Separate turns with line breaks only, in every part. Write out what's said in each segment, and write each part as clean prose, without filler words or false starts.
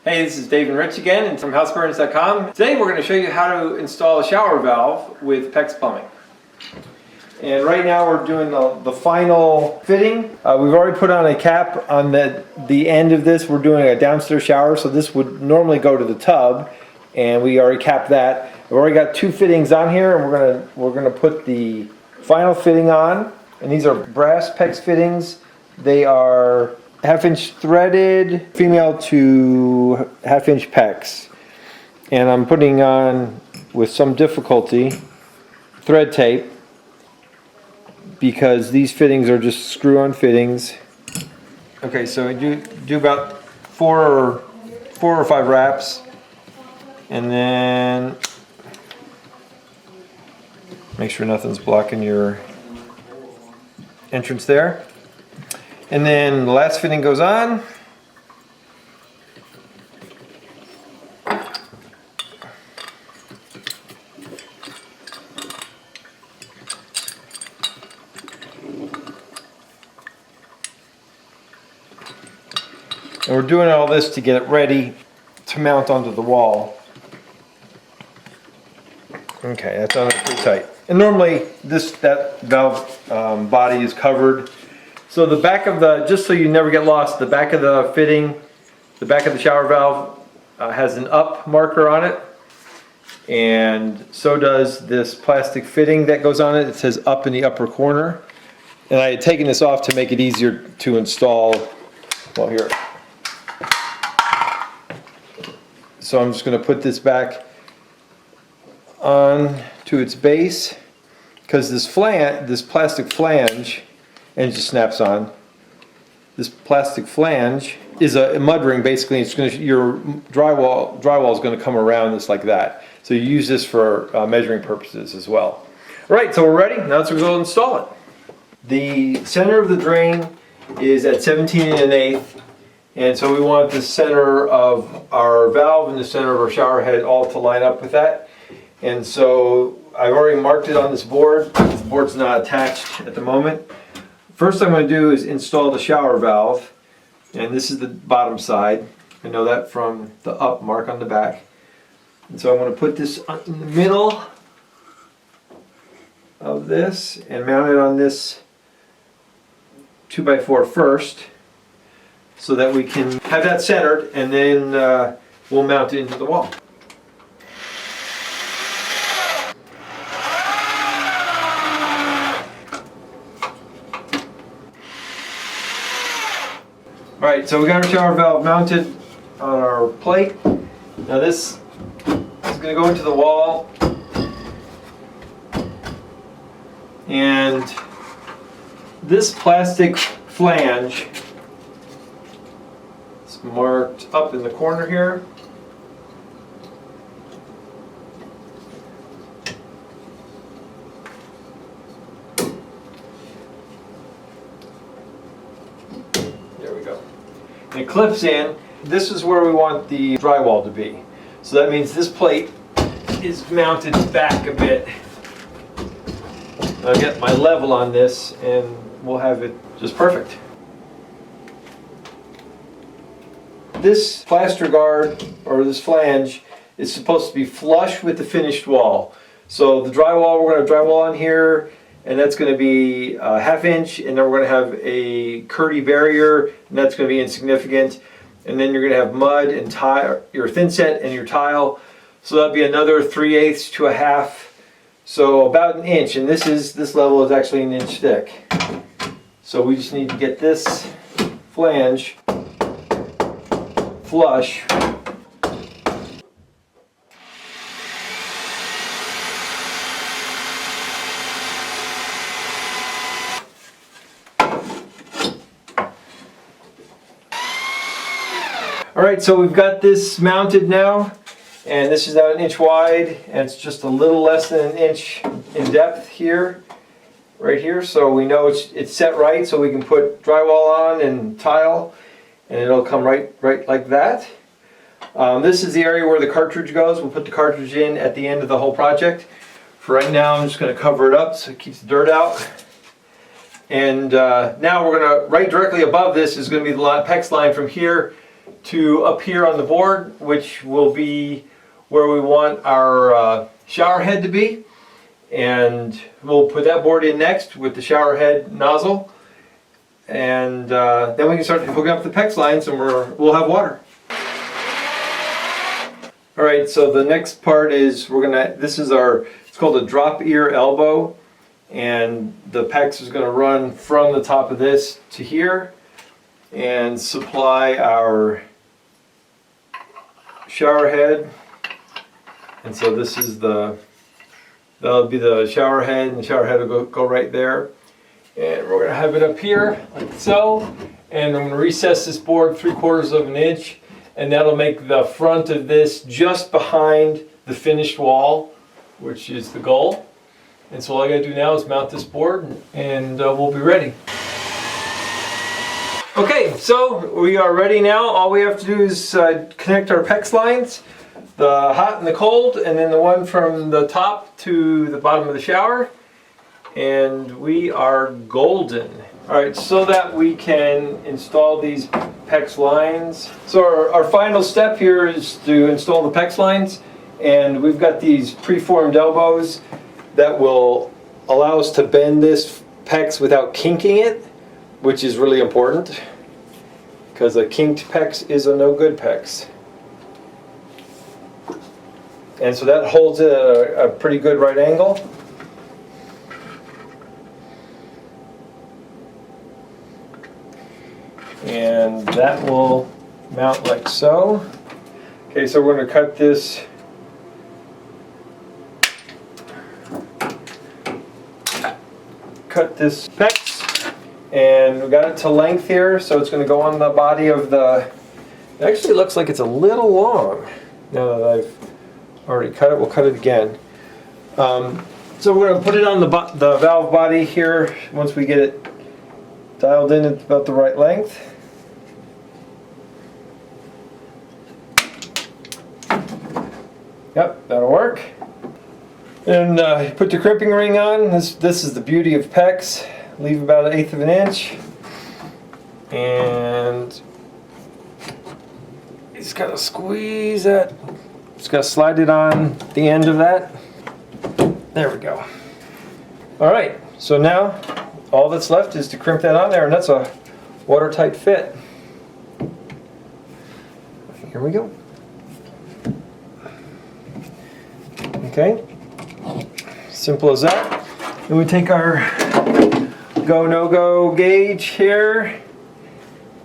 Hey, this is Dave and Rich again and from houseburns.com. Today we're going to show you how to install a shower valve with Pex plumbing. And right now we're doing the final fitting. We've already put on a cap on the end of this. We're doing a downstairs shower, so this would normally go to the tub, and we already capped that. We've already got two fittings on here, and we're gonna put the final fitting on. And these are brass Pex fittings. They are 1/2 inch threaded, female to 1/2 inch Pex. And I'm putting on, with some difficulty, thread tape, because these fittings are just screw-on fittings. Okay, so we do about four or five wraps, and then make sure nothing's blocking your entrance there. And then the last fitting goes on. And we're doing all this to get it ready to mount onto the wall. Okay, that's on pretty tight. And normally that valve body is covered. So the back of just so you never get lost, the back of the fitting, the back of the shower valve has an up marker on it. And so does this plastic fitting that goes on it. It says up in the upper corner. And I had taken this off to make it easier to install. Well, here. So I'm just going to put this back on to its base, because this plastic flange, and it just snaps on. This plastic flange is a mud ring. Basically, your drywall is going to come around this like that. So you use this for measuring purposes as well. All right, so we're ready. Now let's go install it. The center of the drain is at 17 1/8, and so we want the center of our valve and the center of our shower head all to line up with that. And so I've already marked it on this board. This board's not attached at the moment. First I'm going to do is install the shower valve, and this is the bottom side. I know that from the up mark on the back. And so I'm going to put this in the middle of this and mount it on this 2x4 first, so that we can have that centered, and then we'll mount it into the wall. Alright, so we got our shower valve mounted on our plate. Now this is going to go into the wall, and this plastic flange is marked up in the corner here. There we go. And it clips in. This is where we want the drywall to be. So that means this plate is mounted back a bit. I'll get my level on this and we'll have it just perfect. This plaster guard, or this flange, is supposed to be flush with the finished wall. So the drywall, we're going to drywall on here, and that's going to be 1/2 inch, and then we're going to have a curdy barrier, and that's going to be insignificant. And then you're going to have mud and tile, your thin set and your tile. So that'll be another 3/8 to 1/2. So about 1 inch, and this level is actually 1 inch thick. So we just need to get this flange flush. Alright, so we've got this mounted now, and this is now 1 inch wide, and it's just a little less than 1 inch in depth here, right here, so we know it's set right, so we can put drywall on and tile, and it'll come right like that. This is the area where the cartridge goes. We'll put the cartridge in at the end of the whole project. For right now, I'm just going to cover it up so it keeps the dirt out. And now we're going to, right directly above this is going to be the Pex line from here to up here on the board, which will be where we want our shower head to be. And we'll put that board in next with the shower head nozzle. And then we can start hooking up the PEX lines and we'll have water. All right, so the next part is this is it's called a drop ear elbow. And the PEX is going to run from the top of this to here and supply our shower head. And so this is that'll be the shower head, and the shower head will go right there. And we're going to have it up here like so. And I'm going to recess this board 3/4 of an inch, and that'll make the front of this just behind the finished wall, which is the goal. And so all I got to do now is mount this board and we'll be ready. Okay, so we are ready now. All we have to do is connect our PEX lines, the hot and the cold, and then the one from the top to the bottom of the shower. And we are golden. All right, so that we can install these PEX lines. So our final step here is to install the PEX lines. And we've got these preformed elbows that will allow us to bend this PEX without kinking it, which is really important, because a kinked PEX is a no good PEX. And so that holds it at a pretty good right angle. And that will mount like so. Okay, so we're going to cut this PEX, and we got it to length here, so it's going to go on the body of the. It actually looks like it's a little long. Now that I've already cut it, we'll cut it again. So we're going to put it on the valve body here. Once we get it dialed in at about the right length. Yep, that'll work. And put the crimping ring on. This is the beauty of PEX. Leave about 1/8 of an inch. And just gotta squeeze that. Just gotta slide it on the end of that. There we go. All right, so now all that's left is to crimp that on there, and that's a watertight fit. Here we go. Okay. Simple as that. Then we take our go no go gauge here.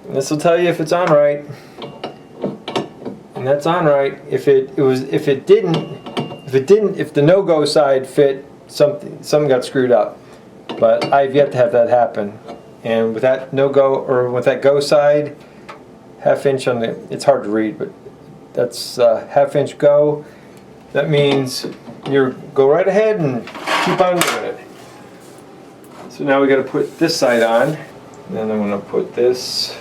And this will tell you if it's on right. And that's on right. If the no go side fit, something got screwed up. But I've yet to have that happen. And with that no go, or with that go side, 1/2 inch on the, it's hard to read, but that's 1/2 inch go. That means you go right ahead and keep on doing it. So now we got to put this side on, and then I'm going to put this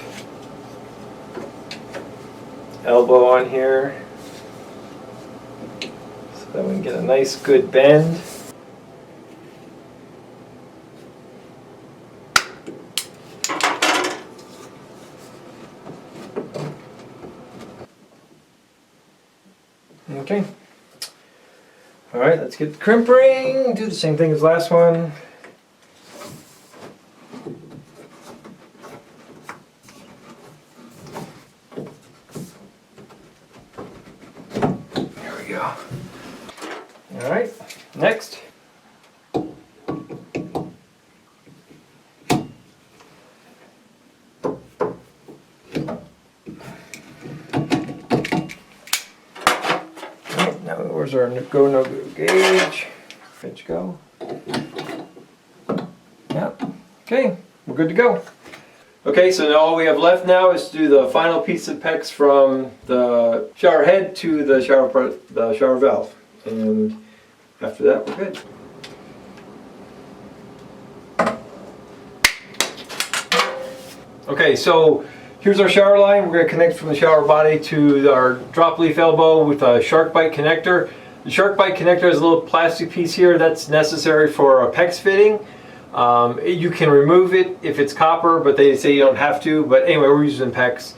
elbow on here so that we can get a nice good bend. Okay. All right, let's get the crimp ring. Do the same thing as last one. There we go. All right, next. Now where's our go no go gauge? Inch go. Yep. Okay, we're good to go. Okay, so now all we have left now is to do the final piece of PEX from the shower head to the shower valve, and after that we're good. Okay, so here's our shower line. We're going to connect from the shower body to our drop leaf elbow with a shark bite connector. The shark bite connector has a little plastic piece here that's necessary for a PEX fitting. You can remove it if it's copper, but they say you don't have to. But anyway, we're using PEX.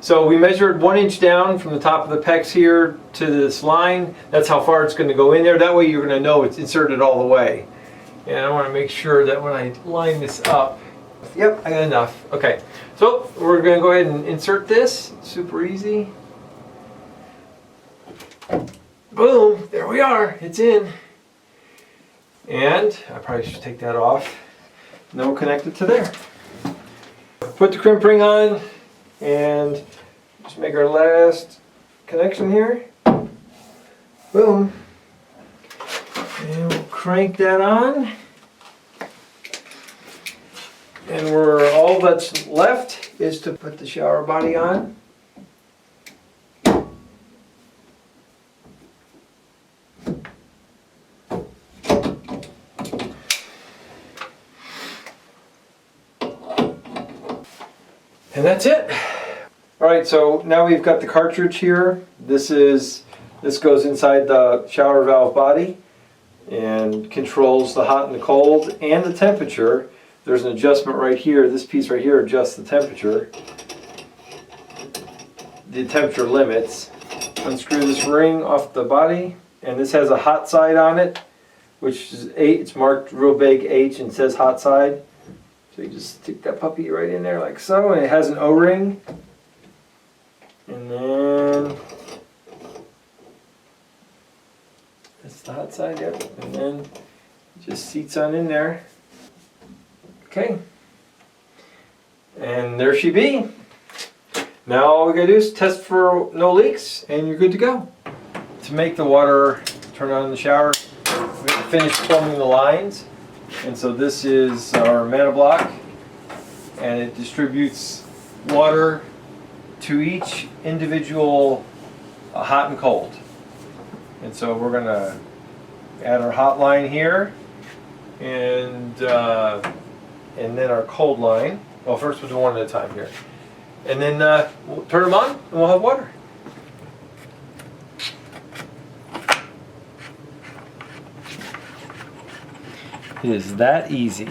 So we measured 1 inch down from the top of the PEX here to this line. That's how far it's going to go in there. That way you're going to know it's inserted all the way. And I want to make sure that when I line this up, yep, I got enough. Okay, so we're going to go ahead and insert this. Super easy. Boom, there we are, it's in. And I probably should take that off. And then we'll connect it to there. Put the crimp ring on and just make our last connection here. Boom. And we'll crank that on. And all that's left is to put the shower body on. And that's it. All right, so now we've got the cartridge here. This goes inside the shower valve body and controls the hot and the cold and the temperature. There's an adjustment right here. This piece right here adjusts the temperature. The temperature limits. Unscrew this ring off the body, and this has a hot side on it, which is 8. It's marked real big H and says hot side. So you just stick that puppy right in there like so, and it has an O-ring. And then that's the hot side, yep. And then it just seats on in there. Okay. And there she be. Now all we gotta do is test for no leaks, and you're good to go. To make the water turn on in the shower, we have to finish plumbing the lines. And so this is our mana block, and it distributes water to each individual hot and cold. And so we're going to add our hot line here, and then our cold line. Well, first we'll do one at a time here. And then we'll turn them on, and we'll have water. It is that easy.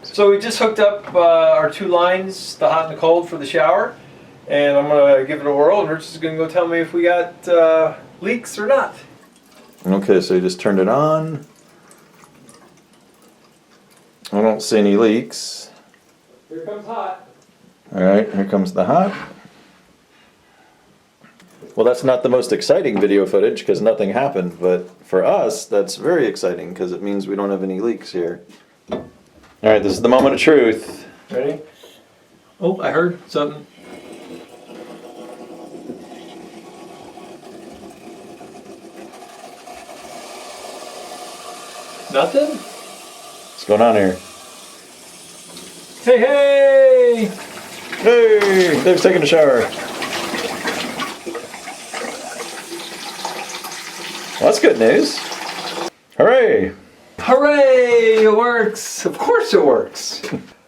So we just hooked up our 2 lines, the hot and the cold, for the shower. And I'm going to give it a whirl, and Rich is going to go tell me if we got leaks or not.
Okay, so you just turned it on. I don't see any leaks.
Here comes hot.
Alright, here comes the hot. Well, that's not the most exciting video footage because nothing happened, but for us, that's very exciting because it means we don't have any leaks here. Alright, this is the moment of truth.
Ready? Oh, I heard something. Nothing?
What's going on here?
Hey, hey!
Hey, Dave's taking a shower. Well, that's good news. Hooray!
Hooray! It works! Of course it works!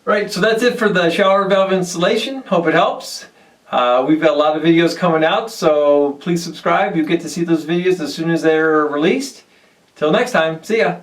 Right, so that's it for the shower valve installation. Hope it helps. We've got a lot of videos coming out, so please subscribe. You get to see those videos as soon as they're released. Till next time, see ya!